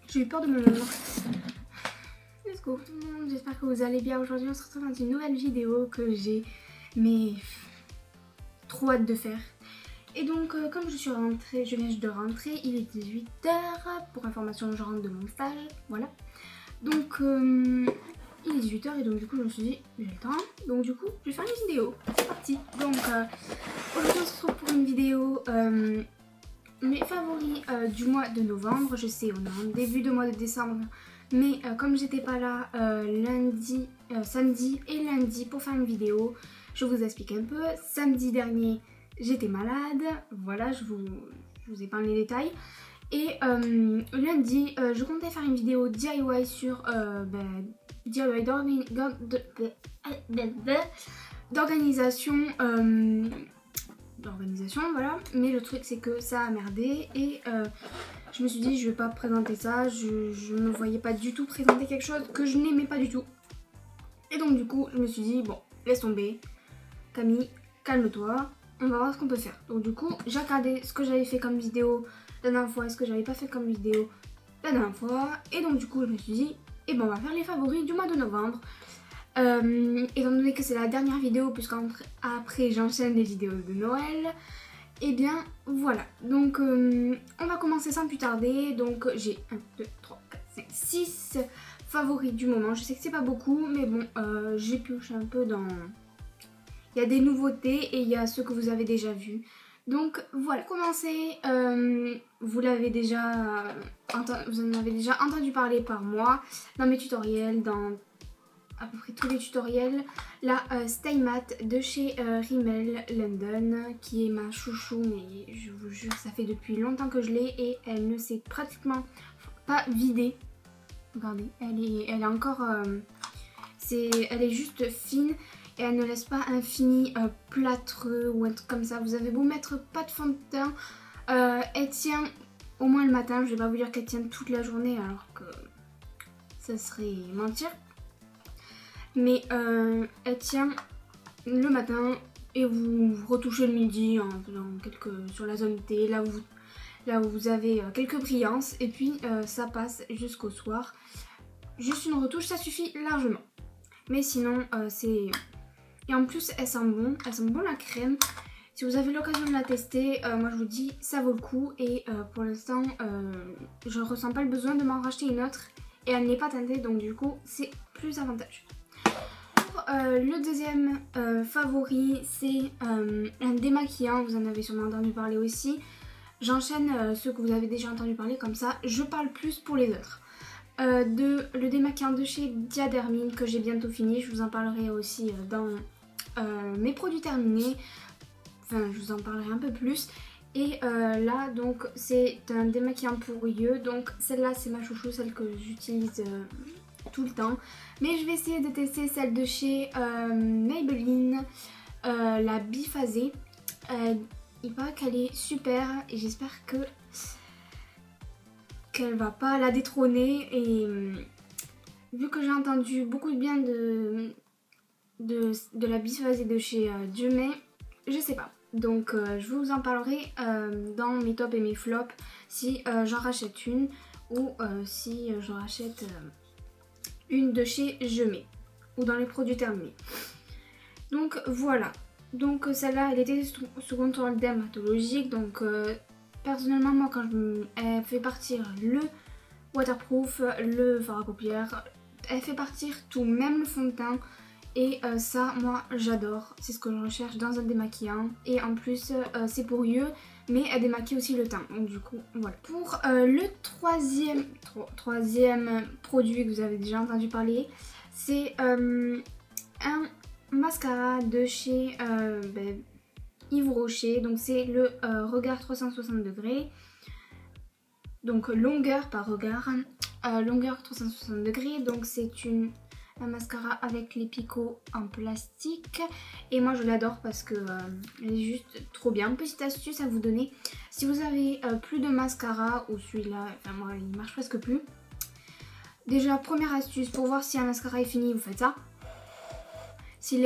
J'ai eu peur de mon ombre. Let's go tout le monde, j'espère que vous allez bien. Aujourd'hui on se retrouve dans une nouvelle vidéo que j'ai trop hâte de faire. Et donc comme je suis rentrée, je viens juste de rentrer, il est 18 h. Pour information, je rentre de mon stage, voilà. Donc il est 18 h et donc du coup je me suis dit j'ai le temps. Donc du coup je vais faire une vidéo, c'est parti. Donc aujourd'hui on se retrouve pour une vidéo mes favoris du mois de novembre. Je sais, on est en début de mois de décembre, mais comme j'étais pas là samedi et lundi pour faire une vidéo, je vous explique un peu. Samedi dernier, j'étais malade, voilà, je vous épargne les détails. Et lundi, je comptais faire une vidéo DIY sur DIY d'organisation, voilà. Mais le truc c'est que ça a merdé et je me suis dit je vais pas présenter ça, je me voyais pas du tout présenter quelque chose que je n'aimais pas du tout. Et donc du coup je me suis dit bon, laisse tomber Camille, calme-toi, on va voir ce qu'on peut faire. Donc du coup j'ai regardé ce que j'avais fait comme vidéo la dernière fois et ce que j'avais pas fait comme vidéo la dernière fois. Et donc du coup je me suis dit et bon, on va faire les favoris du mois de novembre. Étant donné que c'est la dernière vidéo, puisqu'après j'enchaîne les vidéos de Noël, et bien voilà. Donc on va commencer sans plus tarder. Donc j'ai 1, 2, 3, 4, 5, 6 favoris du moment. Je sais que c'est pas beaucoup, mais bon, j'ai pioché un peu dans... Il y a des nouveautés et il y a ceux que vous avez déjà vus. Donc voilà, commencer, vous en avez déjà entendu parler par moi dans mes tutoriels, dans à peu près tous les tutoriels. La Stay Matte de chez Rimmel London, qui est ma chouchou, mais je vous jure ça fait depuis longtemps que je l'ai et elle ne s'est pratiquement pas vidée. Regardez, elle est encore, elle est juste fine et elle ne laisse pas un fini plâtreux ou un truc comme ça. Vous avez beau mettre pas de fond de teint, elle tient au moins le matin. Je vais pas vous dire qu'elle tient toute la journée alors que ça serait mentir. Mais elle tient le matin et vous retouchez le midi en faisant sur la zone T, là où vous avez quelques brillances, et puis ça passe jusqu'au soir. Juste une retouche, ça suffit largement. Mais sinon c'est... Et en plus elle sent bon la crème. Si vous avez l'occasion de la tester, moi je vous dis ça vaut le coup. Et pour l'instant je ne ressens pas le besoin de m'en racheter une autre. Et elle n'est pas teintée, donc du coup c'est plus avantageux. Le deuxième favori, c'est un démaquillant. Vous en avez sûrement entendu parler aussi. J'enchaîne ceux que vous avez déjà entendu parler, comme ça je parle plus pour les autres. Le démaquillant de chez Diadermine que j'ai bientôt fini. Je vous en parlerai aussi dans mes produits terminés. Enfin, je vous en parlerai un peu plus. Et là, donc, c'est un démaquillant pour yeux. Donc, celle-là, c'est ma chouchou, celle que j'utilise tout le temps. Mais je vais essayer de tester celle de chez Maybelline, la biphasée. Il paraît qu'elle est super et j'espère qu'elle va pas la détrôner. Et vu que j'ai entendu beaucoup de bien de la biphasée de chez Dieumet, je sais pas. Donc je vous en parlerai dans mes tops et mes flops si j'en rachète une ou si j'en rachète une de chez Dieumet ou dans les produits terminés. Donc voilà. Donc celle-là elle était sous contrôle dermatologique. Donc personnellement moi quand elle fait partir le waterproof, le fard à paupières, elle fait partir tout, même le fond de teint. Et ça, moi, j'adore. C'est ce que je recherche dans un démaquillant. Et en plus, c'est pour yeux, mais elle démaquille aussi le teint. Donc du coup, voilà. Pour le troisième produit que vous avez déjà entendu parler, c'est un mascara de chez Yves Rocher. Donc c'est le Regard 360 degrés. Donc longueur par regard. Longueur 360 degrés. Donc c'est un mascara avec les picots en plastique et moi je l'adore parce que elle est juste trop bien. Petite astuce à vous donner, si vous avez plus de mascara ou celui-là, enfin moi il marche presque plus. Déjà première astuce pour voir si un mascara est fini, vous faites ça. Si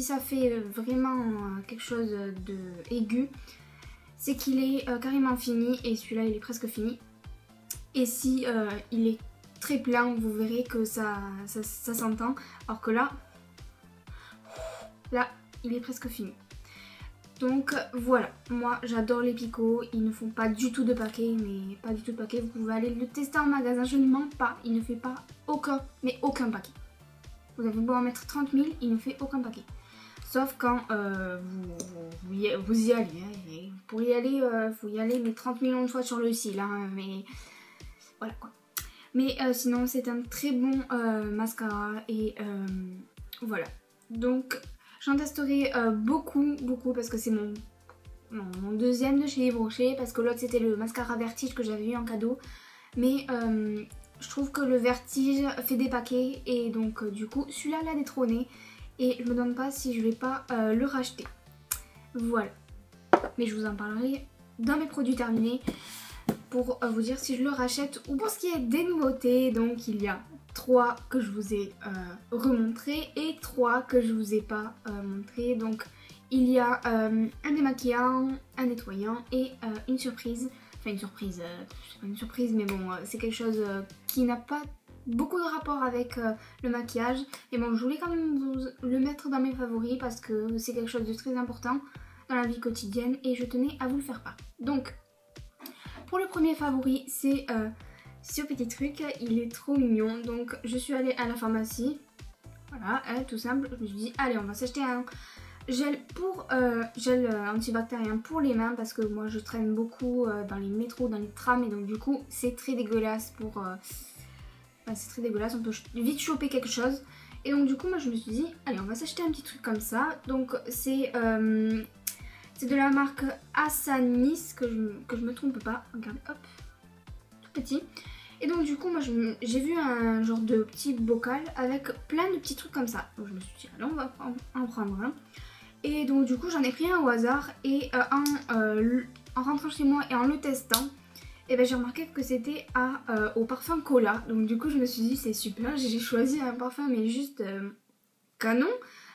ça fait vraiment quelque chose de aigu, c'est qu'il est carrément fini et celui-là il est presque fini. Et si il est très plein, vous verrez que ça s'entend. Alors que là, il est presque fini. Donc voilà, moi j'adore les picots, ils ne font pas du tout de paquets, mais pas du tout de paquets, vous pouvez aller le tester en magasin, je ne mens pas, il ne fait pas aucun paquet. Vous avez beau en mettre 30 000, il ne fait aucun paquet. Sauf quand vous y allez, hein, et pour y aller, faut y aller mais 30 millions de fois sur le cil, hein, mais voilà quoi. Mais sinon c'est un très bon mascara et voilà, donc... J'en testerai beaucoup parce que c'est mon deuxième de chez Yves Rocher, parce que l'autre c'était le mascara Vertige que j'avais eu en cadeau. Mais je trouve que le Vertige fait des paquets et donc du coup celui-là l'a détrôné et je me demande pas si je vais pas le racheter. Voilà. Mais je vous en parlerai dans mes produits terminés pour vous dire si je le rachète ou pour ce qui est des nouveautés. Donc il y a 3 que je vous ai remontré et 3 que je vous ai pas montré. Donc il y a un démaquillant, un nettoyant et une surprise. Enfin une surprise, c'est pas une surprise mais bon c'est quelque chose qui n'a pas beaucoup de rapport avec le maquillage. Et bon je voulais quand même vous le mettre dans mes favoris parce que c'est quelque chose de très important dans la vie quotidienne et je tenais à vous le faire part. Donc pour le premier favori c'est... ce petit truc, il est trop mignon. Donc je suis allée à la pharmacie, voilà, tout simple. Je me suis dit allez on va s'acheter un gel antibactérien pour les mains parce que moi je traîne beaucoup dans les métros, dans les trams et donc du coup c'est très dégueulasse pour... c'est très dégueulasse, on peut vite choper quelque chose. Et donc du coup moi je me suis dit allez on va s'acheter un petit truc comme ça. Donc c'est de la marque Asanis, que je me trompe pas, regardez hop, tout petit. Et donc du coup moi j'ai vu un genre de petit bocal avec plein de petits trucs comme ça. Donc je me suis dit allez on va en prendre un. Et donc du coup j'en ai pris un au hasard et en rentrant chez moi et en le testant, et ben j'ai remarqué que c'était au parfum cola. Donc du coup je me suis dit c'est super, j'ai choisi un parfum mais juste canon.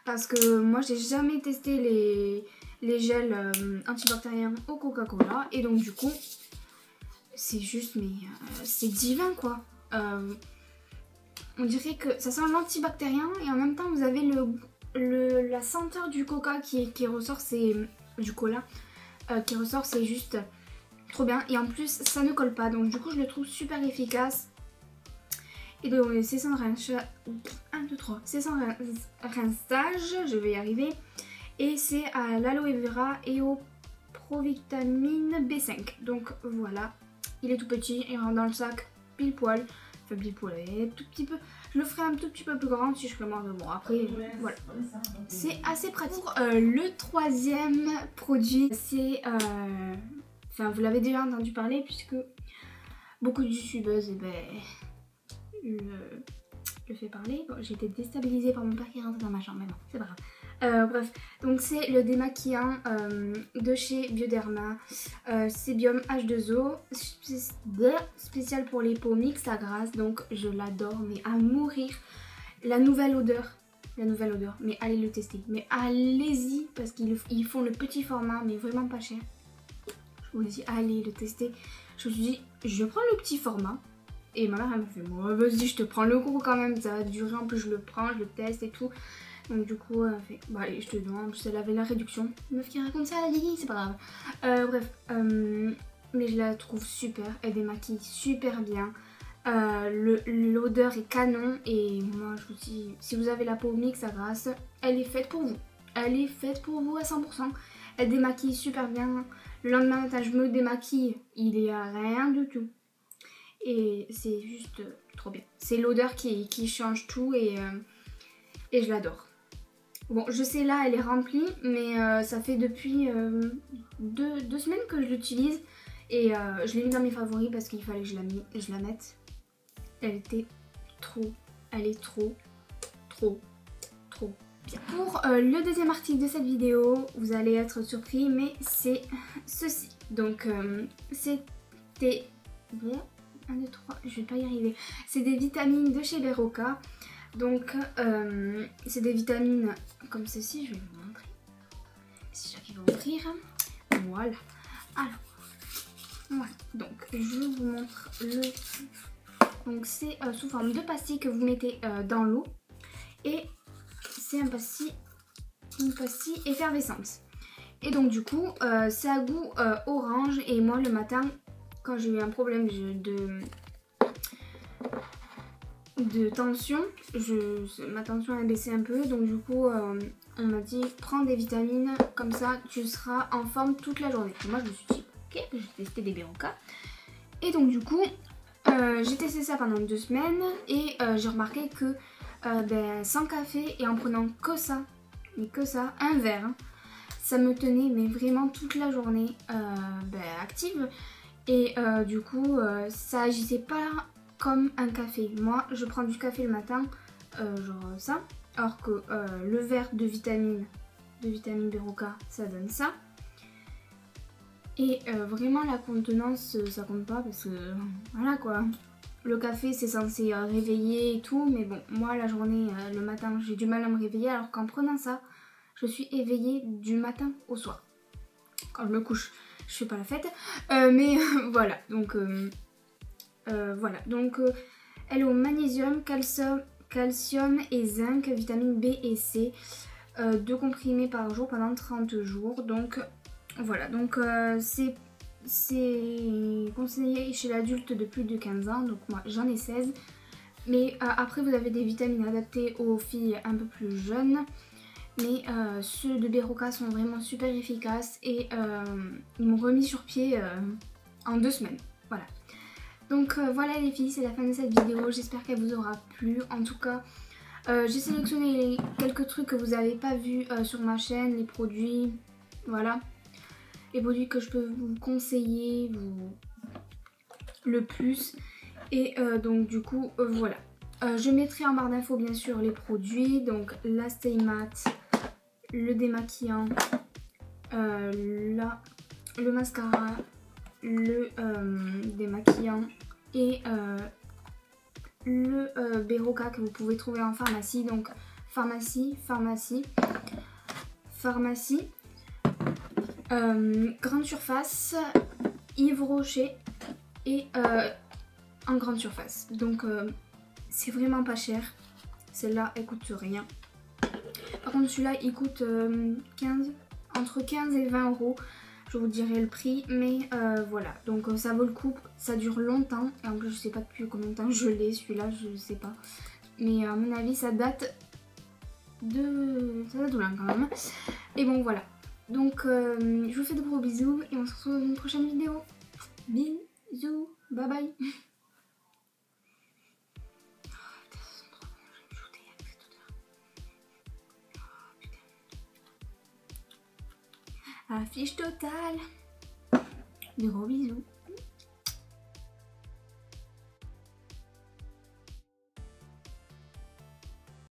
Parce que moi j'ai jamais testé les gels antibactériens au Coca-Cola. Et donc du coup c'est juste mais c'est divin quoi. On dirait que ça sent l'antibactérien et en même temps vous avez la senteur du coca qui ressort, c'est du cola qui ressort, c'est juste trop bien. Et en plus ça ne colle pas donc du coup je le trouve super efficace. Et donc c'est sans rinçage, je vais y arriver. Et c'est à l'aloe vera et au provitamine B5. Donc voilà, il est tout petit, il rentre dans le sac pile poil. Enfin pile poil, tout petit peu. Je le ferai un tout petit peu plus grand si je commande. Bon après, voilà. C'est assez pratique. Le troisième produit, c'est... Enfin vous l'avez déjà entendu parler puisque beaucoup de youtubeuses le fait parler. Bon, j'ai été déstabilisée par mon père qui rentre dans ma chambre, mais bon, c'est pas grave. Bref, donc c'est le démaquillant de chez Bioderma, Sébium H2O, spécial pour les peaux mixtes à grasse, donc je l'adore, mais à mourir. La nouvelle odeur, mais allez le tester, mais allez-y, parce qu'ils font le petit format, mais vraiment pas cher. Je vous dis, allez le tester. Je me suis dit, je prends le petit format. Et ma mère elle m'a fait moi vas-y je te prends le gros quand même, ça va durer, en plus je le prends, je le teste et tout. Donc du coup elle a fait bah allez je te donne, en plus elle avait la réduction. Meuf qui raconte ça à Lily, c'est pas grave. Bref, mais je la trouve super, elle démaquille super bien. L'odeur est canon et moi je vous dis, si vous avez la peau mixte à grasse, elle est faite pour vous. Elle est faite pour vous à 100%. Elle démaquille super bien. Le lendemain matin je me démaquille, il y a rien du tout. Et c'est juste trop bien. C'est l'odeur qui change tout et je l'adore. Bon, je sais là, elle est remplie, mais ça fait depuis 2 semaines que je l'utilise. Et je l'ai mis dans mes favoris parce qu'il fallait que je la mette. Elle est trop bien. Pour le deuxième article de cette vidéo, vous allez être surpris, mais c'est ceci. Donc, c'était... 1, 2, 3, je vais pas y arriver. C'est des vitamines de chez Beroka. Donc, c'est des vitamines comme ceci. Je vais vous montrer. Si j'arrive à ouvrir. Voilà. Alors, Voilà, donc je vous montre le... Donc c'est sous forme de pastille que vous mettez dans l'eau. Et c'est une pastille effervescente. Et donc du coup, c'est à goût orange. Et moi le matin, quand j'ai eu un problème de tension, ma tension a baissé un peu. Donc du coup, on m'a dit prends des vitamines, comme ça tu seras en forme toute la journée. Et moi je me suis dit ok, je vais tester des Berocca. Et donc du coup, j'ai testé ça pendant 2 semaines. Et j'ai remarqué que sans café et en prenant que ça, un verre, hein, ça me tenait mais vraiment toute la journée active. Et du coup, ça agissait pas comme un café. Moi, je prends du café le matin, genre ça. Alors que le verre de vitamine Berocca, ça donne ça. Et vraiment, la contenance, ça compte pas parce que voilà quoi. Le café, c'est censé réveiller et tout. Mais bon, moi, la journée, le matin, j'ai du mal à me réveiller. Alors qu'en prenant ça, je suis éveillée du matin au soir. Quand je me couche, je fais pas la fête. Mais voilà, donc voilà. Donc elle est au magnésium, calcium et zinc, vitamine B et C. 2 comprimés par jour pendant 30 jours. Donc voilà, donc c'est conseillé chez l'adulte de plus de 15 ans. Donc moi j'en ai 16. Mais après vous avez des vitamines adaptées aux filles un peu plus jeunes. Mais ceux de Berocca sont vraiment super efficaces et ils m'ont remis sur pied en 2 semaines. Voilà. Donc voilà les filles, c'est la fin de cette vidéo. J'espère qu'elle vous aura plu. En tout cas, j'ai sélectionné quelques trucs que vous n'avez pas vus sur ma chaîne, les produits. Voilà. Les produits que je peux vous conseiller le plus. Et donc du coup, voilà. Je mettrai en barre d'infos bien sûr les produits. Donc la Stay Matte, le démaquillant, le mascara, le démaquillant et le Berocca que vous pouvez trouver en pharmacie. Donc pharmacie, grande surface, Yves Rocher et en grande surface. Donc c'est vraiment pas cher. Celle-là elle coûte rien. Par contre celui-là il coûte entre 15 et 20 euros. Je vous dirai le prix, mais voilà. Donc ça vaut le coup, ça dure longtemps. Et en plus je sais pas depuis combien de temps je l'ai celui-là, je sais pas. Mais à mon avis ça date de loin quand même. Et bon voilà. Donc je vous fais de gros bisous et on se retrouve dans une prochaine vidéo. Bisous, bye bye. Affiche totale. De gros bisous.